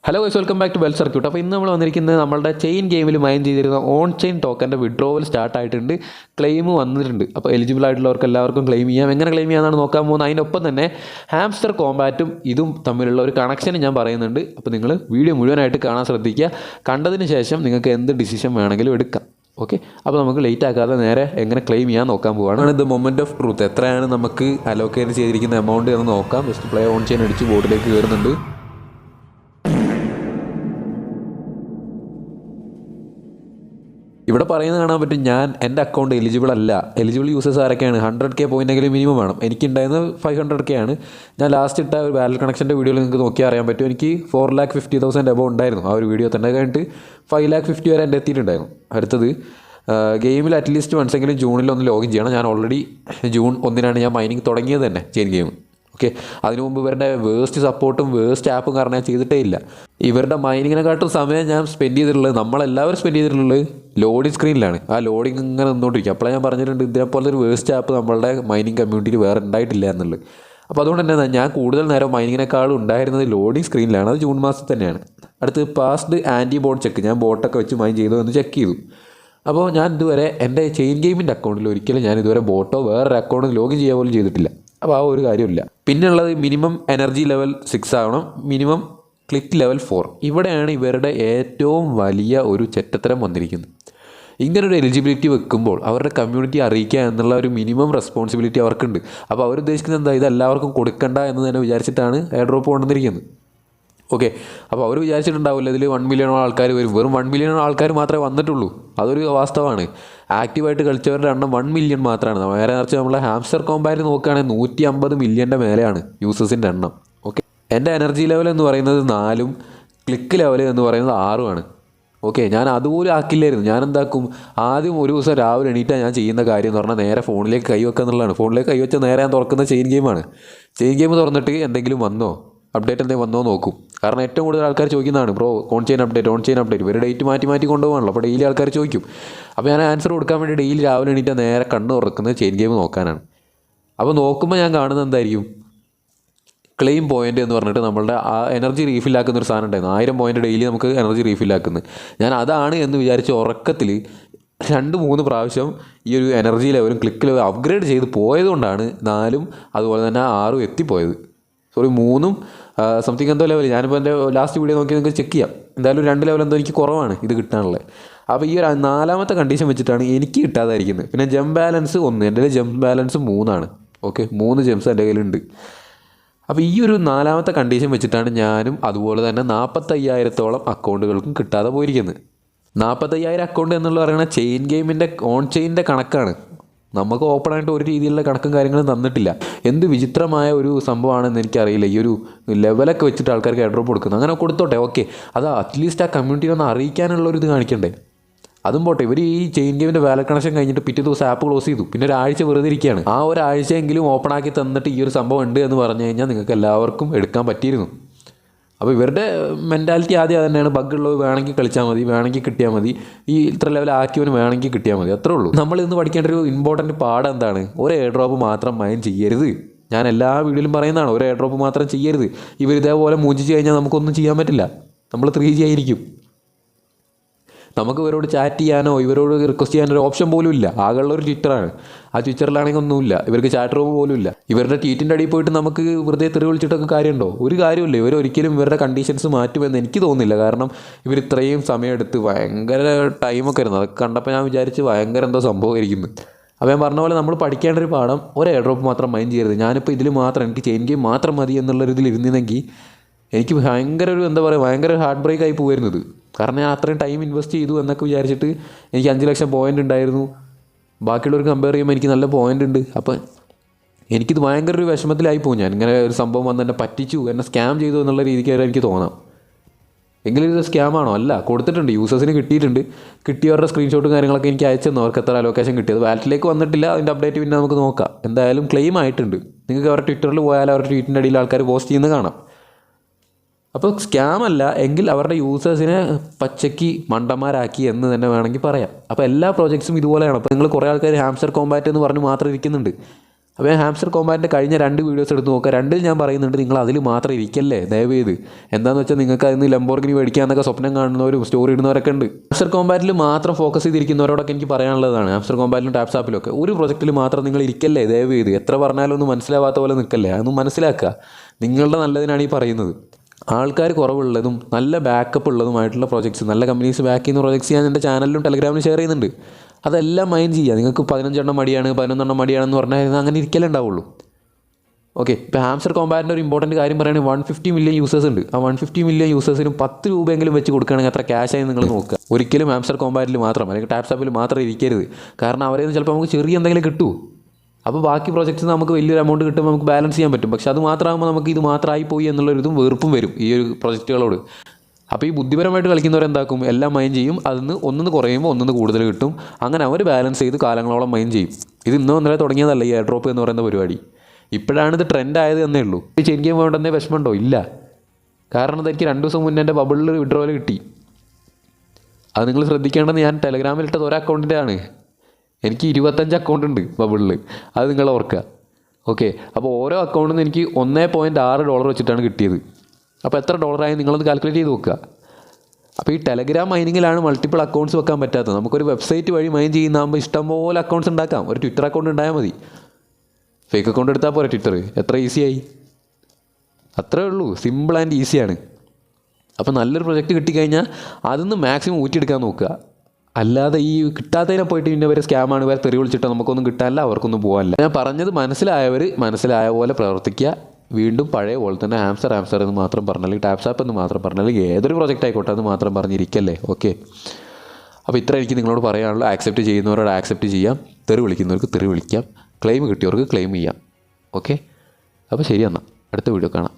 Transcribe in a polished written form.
Hello guys, welcome back to well circuit. അപ്പോൾ ഇന്ന് നമ്മൾ വന്നിരിക്കുന്നത് നമ്മളുടെ ചെയിൻ ഗെയിമിൽ മൈൻ ചെയ്തിരുന്ന ഓൺ ചെയിൻ ടോക്കൻ്റെ വിഡ്രോവൽ സ്റ്റാർട്ട് ആയിട്ടുണ്ട്, ക്ലെയിം വന്നിട്ടുണ്ട്. അപ്പോൾ എലിജിബിൾ ആയിട്ടുള്ളവർക്ക് എല്ലാവർക്കും ക്ലെയിം ചെയ്യാം. എങ്ങനെ ക്ലെയിം ചെയ്യാമെന്നാണ് നോക്കാൻ പോകുന്നത്. അതിനൊപ്പം തന്നെ ഹാംസ്റ്റർ കോമ്പാറ്റും ഇതും തമ്മിലുള്ള ഒരു കണക്ഷൻ ഞാൻ പറയുന്നുണ്ട്. അപ്പോൾ നിങ്ങൾ വീഡിയോ മുഴുവനായിട്ട് കാണാൻ ശ്രദ്ധിക്കുക. കണ്ടതിന് ശേഷം നിങ്ങൾക്ക് എന്ത് ഡിസിഷൻ വേണമെങ്കിലും എടുക്കാം. ഓക്കെ, അപ്പോൾ നമുക്ക് ലേറ്റ് ആക്കാതെ നേരെ എങ്ങനെ ക്ലെയിം ചെയ്യാൻ നോക്കാൻ പോവുകയാണ്. ഇത് മൊമെൻറ്റ് ഓഫ് ട്രൂത്ത്, എത്രയാണ് നമുക്ക് അലോക്കേറ്റ് ചെയ്തിരിക്കുന്ന എമൗണ്ട് എന്ന് നോക്കാം. ജസ്റ്റ് പ്ലേ ഓൺ ചെയിൻ അടിച്ച് ബോർഡിലേക്ക് കയറുന്നുണ്ട്. ഇവിടെ പറയുന്നത് കാണാൻ പറ്റും, എൻ്റെ അക്കൗണ്ട് എലിജിബിൾ അല്ല. എലിജിബിൾ യൂസേഴ്സ് ആരൊക്കെയാണ്? 100K പോയിൻ്റെങ്കിലും മിനിമം വേണം. എനിക്കുണ്ടായിരുന്നത് 500K ആണ്. ഞാൻ ലാസ്റ്റ് ഇട്ട ഒരു വാലറ്റ് കണക്ഷൻ്റെ വീഡിയോയിൽ നിങ്ങൾക്ക് നോക്കിയാൽ അറിയാൻ പറ്റും. എനിക്ക് 4,50,000 എബോ ഉണ്ടായിരുന്നു ആ ഒരു വീഡിയോ തന്നെ. കഴിഞ്ഞിട്ട് 5,50,000 വരെ എൻ്റെ എത്തിയിട്ടുണ്ടായിരുന്നു. അടുത്തത് ഗെയിമിൽ അറ്റ്ലീസ്റ്റ് വൺസെങ്കിലും ജൂണിലൊന്ന് ലോഗിൻ ചെയ്യണം. ഞാൻ ഓൾറെഡി ജൂൺ 1 ഞാൻ മൈനിങ് തുടങ്ങിയത് തന്നെ ചെയിൻ ഗെയിം. ഓക്കെ, അതിനു മുമ്പ് ഇവരുടെ വേസ്റ്റ് സപ്പോർട്ടും വേസ്റ്റ് ആപ്പും കാരണം ഞാൻ ചെയ്തിട്ടേ ഇല്ല. ഇവരുടെ മൈനിങ്ങിനെക്കാട്ടും സമയം ഞാൻ സ്പെൻഡ് ചെയ്തിട്ടുള്ളത്, നമ്മളെല്ലാവരും സ്പെൻഡ് ചെയ്തിട്ടുള്ളത് ലോഡിങ് സ്ക്രീനിലാണ്. ആ ലോഡിങ് ഇങ്ങനെ നിന്നുകൊണ്ടിരിക്കും. അപ്പോഴേ ഞാൻ പറഞ്ഞിട്ടുണ്ട്, ഇതേപോലത്തെ ഒരു വേസ്റ്റ് ആപ്പ് നമ്മളുടെ മൈനിങ് കമ്മ്യൂണിറ്റിയിൽ വേറെ ഉണ്ടായിട്ടില്ല എന്നുള്ളത്. അപ്പോൾ അതുകൊണ്ട് തന്നെ ഞാൻ കൂടുതൽ നേരം മൈനിങ്ങിനേക്കാളും ഉണ്ടായിരുന്നത് ലോഡിങ് സ്ക്രീനിലാണ്. അത് ജൂൺ മാസത്തിൽ തന്നെയാണ്. അടുത്ത് പാസ്ഡ് ആൻറ്റി ബോട്ട് ചെക്ക്, ഞാൻ ബോട്ടൊക്കെ വെച്ച് മൈൻ ചെയ്തു എന്ന് ചെക്ക് ചെയ്തു. അപ്പോൾ ഞാൻ ഇതുവരെ എൻ്റെ ചെയിൻ ഗെയിമിൻ്റെ അക്കൗണ്ടിൽ ഒരിക്കലും ഞാൻ ഇതുവരെ ബോട്ടോ വേറൊരു അക്കൗണ്ട് ലോഗിൻ ചെയ്യാൻ പോലും ചെയ്തിട്ടില്ല. അപ്പോൾ ആ ഒരു കാര്യമില്ല. പിന്നെയുള്ളത് മിനിമം എനർജി ലെവൽ 6 ആവണം, മിനിമം ക്ലിക്ക് ലെവൽ 4. ഇവിടെയാണ് ഇവരുടെ ഏറ്റവും വലിയ ഒരു ചെറ്റത്തരം വന്നിരിക്കുന്നത്. ഇങ്ങനൊരു എലിജിബിലിറ്റി വെക്കുമ്പോൾ അവരുടെ കമ്മ്യൂണിറ്റി അറിയിക്കുക എന്നുള്ള ഒരു മിനിമം റെസ്പോൺസിബിലിറ്റി അവർക്കുണ്ട്. അപ്പോൾ അവരുദ്ദേശിക്കുന്നത് എന്താ, ഇത് എല്ലാവർക്കും കൊടുക്കണ്ട എന്ന് തന്നെ വിചാരിച്ചിട്ടാണ് എയർ ഡ്രോപ്പ് കൊണ്ടുവന്നിരിക്കുന്നത്. ഓക്കെ, അപ്പോൾ അവർ വിചാരിച്ചിട്ടുണ്ടാവില്ല ഇതിൽ 1 മില്യൺ ആൾക്കാർ വരും. വെറും 1 മില്യൺ ആൾക്കാർ മാത്രമേ വന്നിട്ടുള്ളൂ. അതൊരു വാസ്തവമാണ്. ആക്റ്റീവായിട്ട് കളിച്ചവരുടെ എണ്ണം 1 മില്യൺ മാത്രമാണ്. നേരെ മറിച്ച് നമ്മളെ ഹാംസ്റ്റർ കോമ്പാറ്റിൽ നോക്കുകയാണെങ്കിൽ 150 മില്യൻ്റെ മേലെയാണ് യൂസേഴ്സിൻ്റെ എണ്ണം. ഓക്കെ, എൻ്റെ എനർജി ലെവൽ എന്ന് പറയുന്നത് 4ഉം ക്ലിക്ക് ലെവൽ എന്ന് പറയുന്നത് 6ഉമാണ്. ഓക്കെ, ഞാൻ അതുപോലും ആക്കില്ലായിരുന്നു. ഞാൻ എന്താക്കും, ആദ്യം ഒരു ദിവസം രാവിലെ എണീറ്റാൽ ഞാൻ ചെയ്യുന്ന കാര്യം എന്ന് പറഞ്ഞാൽ നേരെ ഫോണിലേക്ക് കൈവെക്കുക എന്നുള്ളതാണ്. ഫോണിലേക്ക് കൈവച്ചാൽ നേരെ ഞാൻ തുറക്കുന്ന ചെയിൻ ഗെയിമാണ്. ചെയിൻ ഗെയിം തുറന്നിട്ട് എന്തെങ്കിലും വന്നോ, അപ്ഡേറ്റ് എന്തെങ്കിലും വന്നോ നോക്കും. കാരണം ഏറ്റവും കൂടുതൽ ആൾക്കാർ ചോദിക്കുന്നതാണ്, ബ്രോ ഓൺ ചെയിൻ അപ്ഡേറ്റ്. ഇവർ ഡേറ്റ് മാറ്റി കൊണ്ടുപോകാണല്ലോ. അപ്പോൾ ഡെയിലി ആൾക്കാർ ചോദിക്കും. അപ്പോൾ ഞാൻ ആൻസർ കൊടുക്കാൻ വേണ്ടി ഡെയിലി രാവിലെ എണീറ്റാൽ നേരെ കണ്ണ് തുറക്കുന്നത് ചെയിൻ ഗെയിം നോക്കാനാണ്. അപ്പോൾ നോക്കുമ്പോൾ ഞാൻ കാണുന്നത് എന്തായിരിക്കും, ക്ലെയിം പോയിൻ്റ് എന്ന് പറഞ്ഞിട്ട് നമ്മളുടെ ആ എനർജി റീഫില്ലാക്കുന്ന ഒരു സാധനം ഉണ്ടായിരുന്നു. 1000 പോയിൻ്റ് ഡെയിലി നമുക്ക് എനർജി റീഫില്ലാക്കുന്നത്. ഞാൻ അതാണ് എന്ന് വിചാരിച്ച് ഉറക്കത്തിൽ 2-3 പ്രാവശ്യം ഈ ഒരു എനർജി ലെവലും ക്ലിക്ക് ലെവലും അപ്ഗ്രേഡ് ചെയ്ത് പോയതുകൊണ്ടാണ് 4ഉം അതുപോലെ തന്നെ 6ഉം എത്തിപ്പോയത്. 3ഉം സംതിങ് എന്തോ ലെവൽ. ഞാനിപ്പോൾ എൻ്റെ ലാസ്റ്റ് വീഡിയോ നോക്കി നിങ്ങൾക്ക് ചെക്ക് ചെയ്യാം. എന്തായാലും 2 ലെവൽ എന്തോ എനിക്ക് കുറവാണ് ഇത് കിട്ടാനുള്ളത്. അപ്പോൾ ഈ ഒരു 4ാമത്തെ കണ്ടീഷൻ വെച്ചിട്ടാണ് എനിക്ക് കിട്ടാതായിരിക്കുന്നത്. പിന്നെ ജംപ് ബാലൻസ് 1, എൻ്റെ കയ്യിൽ ജംപ് ബാലൻസ് 3ആണ്. ഓക്കെ, 3 ജംപ്സ് എൻ്റെ കയ്യിലുണ്ട്. അപ്പോൾ ഈ ഒരു 4ാമത്തെ കണ്ടീഷൻ വെച്ചിട്ടാണ് ഞാനും അതുപോലെ തന്നെ 45,000-ഓളം അക്കൗണ്ടുകൾക്കും കിട്ടാതെ പോയിരിക്കുന്നത്. 45,000 അക്കൗണ്ട് എന്നുള്ള പറയുന്നത് ചെയിൻ ഗെയിമിൻ്റെ ഓൺ ചെയിൻ്റെ കണക്കാണ്. നമുക്ക് ഓപ്പണായിട്ട് ഒരു രീതിയിലുള്ള കണക്കും കാര്യങ്ങളും തന്നിട്ടില്ല. എന്ത് വിചിത്രമായ ഒരു സംഭവമാണെന്ന് എനിക്കറിയില്ല. ഈ ഒരു ലെവലൊക്കെ വെച്ചിട്ട് ആൾക്കാർക്ക് എയർ ഡ്രോപ്പ് കൊടുക്കുന്നത്. അങ്ങനെ കൊടുത്തോട്ടെ, ഓക്കെ, അത് അറ്റ്ലീസ്റ്റ് ആ കമ്മ്യൂണിറ്റി ഒന്ന് അറിയിക്കാനുള്ളൊരു ഇത് കാണിക്കണ്ടേ. അതും പോട്ടെ, ഇവർ ഈ ചെയിൻ ഗെയിമിൻ്റെ വാലറ്റ് കണക്ഷൻ കഴിഞ്ഞിട്ട് പിറ്റേ ദിവസം ആപ്പ് ക്ലോസ് ചെയ്തു. പിന്നെ ഒരാഴ്ച വെറുതെ ഇരിക്കുകയാണ്. ആ ഒരാഴ്ചയെങ്കിലും ഓപ്പൺ ആക്കി തന്നിട്ട് ഈ ഒരു സംഭവം ഉണ്ട് എന്ന് പറഞ്ഞു കഴിഞ്ഞാൽ നിങ്ങൾക്ക് എല്ലാവർക്കും എടുക്കാൻ പറ്റിയിരുന്നു. അപ്പോൾ ഇവരുടെ മെൻറ്റാലിറ്റി ആദ്യം അത് തന്നെയാണ്, ബഗ്ഗുള്ളത് വേണമെങ്കിൽ കളിച്ചാൽ മതി, വേണമെങ്കിൽ കിട്ടിയാൽ മതി, ഈ ഇത്ര ലെവൽ ആക്കിയവന് വേണമെങ്കിൽ കിട്ടിയാൽ മതി, അത്രേ ഉള്ളൂ. നമ്മൾ ഇന്ന് പഠിക്കേണ്ട ഒരു ഇമ്പോർട്ടൻറ്റ് പാഠം എന്താണ്, ഒരു എയർ ഡ്രോപ്പ് മാത്രം മൈൻ ചെയ്യരുത്. ഞാൻ എല്ലാ വീഡിയോയിലും പറയുന്നതാണ്, ഒരു എയർ ഡ്രോപ്പ് മാത്രം ചെയ്യരുത്. ഇവർ ഇതേപോലെ മൂഞ്ചിച്ച് കഴിഞ്ഞാൽ നമുക്കൊന്നും ചെയ്യാൻ പറ്റില്ല. നമ്മൾ 3G ആയിരിക്കും. നമുക്ക് ഇവരോട് ചാറ്റ് ചെയ്യാനോ ഇവരോട് റിക്വസ്റ്റ് ചെയ്യാനോ ഒരു ഓപ്ഷൻ പോലും ഇല്ല. ആകെയുള്ളൊരു ട്വിറ്ററാണ്. ആ ട്വിറ്ററിലാണെങ്കിൽ ഒന്നുമില്ല. ഇവർക്ക് ചാറ്റ് റൂം പോലും ഇല്ല. ഇവരുടെ ട്വീറ്റിൻ്റെ അടിയിൽ പോയിട്ട് നമുക്ക് വെറുതെ തെറി വിളിച്ചിട്ടൊക്കെ കാര്യമുണ്ടോ? ഒരു കാര്യമില്ല. ഇവരൊരിക്കലും ഇവരുടെ കണ്ടീഷൻസ് മാറ്റുമെന്ന് എനിക്ക് തോന്നുന്നില്ല. കാരണം ഇവർ ഇത്രയും സമയമെടുത്ത് ഭയങ്കര ടൈമൊക്കെ ആയിരുന്നു. അതൊക്കെ കണ്ടപ്പോൾ ഞാൻ വിചാരിച്ച് ഭയങ്കര എന്തോ സംഭവമായിരിക്കുന്നു. അപ്പോൾ ഞാൻ പറഞ്ഞ പോലെ നമ്മൾ പഠിക്കേണ്ട ഒരു പാഠം, ഒരു എയർ ഡ്രോപ്പ് മാത്രം മൈൻഡ് ചെയ്യരുത്. ഞാനിപ്പോൾ ഇതിൽ മാത്രം, എനിക്ക് ചെയിൻ ഗെയിം മാത്രം മതി എന്നുള്ളൊരു ഇതിൽ ഇരുന്നെങ്കിൽ എനിക്ക് ഭയങ്കര ഒരു എന്താ പറയുക, ഭയങ്കര ഹാർട്ട് ബ്രേക്ക് ആയി പോകുന്നത്. കാരണം ഞാൻ അത്രയും ടൈം ഇൻവെസ്റ്റ് ചെയ്തു എന്നൊക്കെ വിചാരിച്ചിട്ട് എനിക്ക് 5 ലക്ഷം പോയിൻ്റ് ഉണ്ടായിരുന്നു. ബാക്കിയുള്ളവർക്ക് കമ്പയർ ചെയ്യുമ്പോൾ എനിക്ക് നല്ല പോയിൻ്റ് ഉണ്ട്. അപ്പം എനിക്കിത് ഭയങ്കര ഒരു വിഷമത്തിലായി പോകും. ഞാൻ ഇങ്ങനെ ഒരു സംഭവം വന്ന് എന്നെ പറ്റിച്ചു, എന്നെ സ്കാം ചെയ്തു എന്നുള്ള രീതിക്കായിട്ട് എനിക്ക് തോന്നാം. എങ്കിലും ഇത് സ്കാമാണോ? അല്ല, കൊടുത്തിട്ടുണ്ട്, യൂസേഴ്സിന് കിട്ടിയിട്ടുണ്ട്. കിട്ടിയവരുടെ സ്ക്രീൻഷോട്ടും കാര്യങ്ങളൊക്കെ എനിക്ക് അയച്ചെന്നു. അവർക്ക് എത്ര അലോക്കേഷൻ കിട്ടിയത് വാലറ്റിലേക്ക് വന്നിട്ടില്ല. അതിൻ്റെ അപ്ഡേറ്റ് പിന്നെ നമുക്ക് നോക്കാം. എന്തായാലും ക്ലെയിം ആയിട്ടുണ്ട്. നിങ്ങൾക്ക് അവരുടെ ട്വിറ്ററിൽ പോയാൽ അവരുടെ ട്വീറ്റിൻ്റെ അടിയിൽ ആൾക്കാർ പോസ്റ്റ് ചെയ്യുന്നത് കാണാം. അപ്പോൾ സ്കാം അല്ല എങ്കിൽ അവരുടെ യൂസേഴ്സിനെ പച്ചയ്ക്ക് മണ്ടന്മാരാക്കി എന്ന് തന്നെ വേണമെങ്കിൽ പറയാം. അപ്പോൾ എല്ലാ പ്രോജക്ട്സും ഇതുപോലെയാണ്. അപ്പോൾ നിങ്ങൾ കുറേ ആൾക്കാർ ഹാംസ്റ്റർ കോമ്പാറ്റ് എന്ന് പറഞ്ഞ് മാത്രം ഇരിക്കുന്നുണ്ട്. അപ്പോൾ ഞാൻ ഹാംസ്റ്റർ കോമ്പാറ്റിൻ്റെ കഴിഞ്ഞ 2 വീഡിയോസ് എടുത്ത് നോക്കുക. 2ൽ ഞാൻ പറയുന്നുണ്ട് നിങ്ങൾ അതിൽ മാത്രം ഇരിക്കല്ലേ ദയവ് ചെയ്ത്. എന്താണെന്ന് വെച്ചാൽ നിങ്ങൾക്ക് അതിന് ലംബോർഗിനി മേടിക്കാമെന്നൊക്കെ സ്വപ്നം കാണുന്നവരും സ്റ്റോറി ഇടുന്നവരൊക്കെ ഉണ്ട്. ഹാംസ്റ്റർ കോമ്പാറ്റിൽ മാത്രം ഫോക്കസ് ചെയ്തിരിക്കുന്നവരോടൊക്കെ എനിക്ക് പറയാനുള്ളതാണ്, ഹാംസ്റ്റർ കോമ്പാറ്റിലും ടാപ്സാപ്പിലും ഒക്കെ ഒരു പ്രൊജക്റ്റിൽ മാത്രം നിങ്ങൾ ഇരിക്കല്ലേ ദയവ് ചെയ്ത്. എത്ര പറഞ്ഞാലും ഒന്നും മനസ്സിലാവാത്ത പോലെ നിൽക്കല്ലേ, അതൊന്നും മനസ്സിലാക്കുക. നിങ്ങളുടെ നല്ലതിനാണ് ഈ പറയുന്നത്. ആൾക്കാർ കുറവുള്ളതും നല്ല ബാക്കപ്പ് ഉള്ളതുമായിട്ടുള്ള പ്രോജക്ട്സ്, നല്ല കമ്പനീസ് ബാക്ക് ചെയ്യുന്ന പ്രോജക്ട്സ് ഞാൻ എൻ്റെ ചാനലിലും ടെലഗ്രാമിലും ഷെയർ ചെയ്യുന്നുണ്ട്. അതെല്ലാം മൈൻഡ് ചെയ്യുക. നിങ്ങൾക്ക് 15 എണ്ണം മടിയാണ് 11 എണ്ണം മടിയാണെന്ന് പറഞ്ഞാൽ അങ്ങനെ ഇരിക്കലേ ഉണ്ടാവുള്ളൂ. ഓക്കെ, ഇപ്പോൾ ഹാംസ്റ്റർ കോമ്പാറ്റിൻ്റെ ഒരു ഇമ്പോർട്ടൻറ്റ് കാര്യം പറയുകയാണെങ്കിൽ 150 മില്യൺ യൂസേഴ്സ് ഉണ്ട്. ആ 150 മില്യൺ യൂസേഴ്സിനും 10 രൂപയെങ്കിലും വെച്ച് കൊടുക്കുകയാണെങ്കിൽ അത്ര ക്യാഷായി നിങ്ങൾ നോക്കുക. ഒരിക്കലും ഹാംസ്റ്റർ കോമ്പാറ്റിൽ മാത്രം അല്ലെങ്കിൽ ടാപ്സാപ്പിൽ മാത്രം ഇരിക്കരുത്. കാരണം അവരെ ചിലപ്പോൾ നമുക്ക് ചെറിയ എന്തെങ്കിലും കിട്ടുമോ, അപ്പോൾ ബാക്കി പ്രോജക്ട്സ് നമുക്ക് വലിയൊരു എമൗണ്ട് കിട്ടുമ്പോൾ നമുക്ക് ബാലൻസ് ചെയ്യാൻ പറ്റും. പക്ഷേ അത് മാത്രമാകുമ്പോൾ നമുക്ക് ഇത് മാത്രമായി പോയി എന്നുള്ളൊരിതും വെറുപ്പും വരും ഈ ഒരു പ്രോജക്റ്റുകളോട്. അപ്പോൾ ഈ ബുദ്ധിപരമായിട്ട് കളിക്കുന്നവരെന്താക്കും, എല്ലാം മൈൻഡ് ചെയ്യും. അതിന് ഒന്നിന്ന് കുറയുമ്പോൾ ഒന്നിന്ന് കൂടുതൽ കിട്ടും. അങ്ങനെ അവർ ബാലൻസ് ചെയ്ത് കാലങ്ങളോളം മൈൻഡ് ചെയ്യും. ഇത് ഇന്നോ ഇന്നലെ തുടങ്ങിയതല്ല ഈ എയർ ഡ്രോപ്പ് എന്ന് പറയുന്ന പരിപാടി. ഇപ്പോഴാണ് ഇത് ട്രെൻഡ് ആയത് എന്നേ ഉള്ളൂ. എനിക്ക് വേണ്ടെന്നേ വിഷമമുണ്ടോ? ഇല്ല. കാരണം എനിക്ക് 2 ദിവസം മുന്നേ എൻ്റെ ബബിളിൽ വിഡ്രോവൽ കിട്ടി. അത് നിങ്ങൾ ശ്രദ്ധിക്കേണ്ടത് ഞാൻ ടെലഗ്രാമിലിട്ടത് ഒരു അക്കൗണ്ടിൻ്റെ ആണ്. എനിക്ക് 25 അക്കൗണ്ട് ഉണ്ട് ബബിളിൽ, അത് നിങ്ങൾ ഓർക്കുക. ഓക്കെ, അപ്പോൾ ഓരോ അക്കൗണ്ടിൽ നിന്ന് എനിക്ക് $1.6 വെച്ചിട്ടാണ് കിട്ടിയത്. അപ്പോൾ എത്ര ഡോളറായി നിങ്ങളൊന്ന് കാൽക്കുലേറ്റ് ചെയ്ത് നോക്കുക. അപ്പോൾ ഈ ടെലഗ്രാം മൈനിങ്ങിലാണ് മൾട്ടിപ്പിൾ അക്കൗണ്ട്സ് വെക്കാൻ പറ്റാത്തത്. നമുക്കൊരു വെബ്സൈറ്റ് വഴി മൈൻ ചെയ്യുന്നതാകുമ്പോൾ ഇഷ്ടംപോലെ അക്കൗണ്ട്സ് ഉണ്ടാക്കാം. ഒരു ട്വിറ്റർ അക്കൗണ്ട് ഉണ്ടായാൽ മതി. ഫേക്ക് അക്കൗണ്ട് എടുത്താൽ പോരെ ട്വിറ്റർ, എത്ര ഈസിയായി. അത്രേ ഉള്ളൂ, സിമ്പിൾ ആൻഡ് ഈസിയാണ്. അപ്പോൾ നല്ലൊരു പ്രൊജക്റ്റ് കിട്ടിക്കഴിഞ്ഞാൽ അതിന്ന് മാക്സിമം ഊറ്റിയെടുക്കാൻ നോക്കുക. അല്ലാതെ ഈ കിട്ടാത്തതിനെ പോയിട്ട് പിന്നെ വരെ സ്കാമാണ്, വേറെ തെറി വിളിച്ചിട്ടോ നമുക്കൊന്നും കിട്ടാനില്ല, അവർക്കൊന്നും പോകാനില്ല. ഞാൻ പറഞ്ഞത് മനസ്സിലായവർ മനസ്സിലായ പോലെ പ്രവർത്തിക്കുക. വീണ്ടും പഴയ പോലെ തന്നെ ഹാംസ്റ്റർ എന്ന് മാത്രം പറഞ്ഞാൽ, ടാപ്സാപ്പ് എന്ന് മാത്രം പറഞ്ഞാൽ, ഏതൊരു പ്രൊജക്റ്റ് ആയിക്കോട്ടെ അത് മാത്രം പറഞ്ഞിരിക്കല്ലേ. ഓക്കെ, അപ്പോൾ ഇത്ര എനിക്ക് നിങ്ങളോട് പറയാനുള്ളൂ. ആക്സെപ്റ്റ് ചെയ്യുന്നവരോട് ആക്സെപ്റ്റ് ചെയ്യാം, തെറി വിളിക്കുന്നവർക്ക് തെറി വിളിക്കാം, ക്ലെയിം കിട്ടിയവർക്ക് ക്ലെയിം ചെയ്യാം. ഓക്കെ, അപ്പോൾ ശരി, എന്നാൽ അടുത്ത വീഡിയോ കാണാം.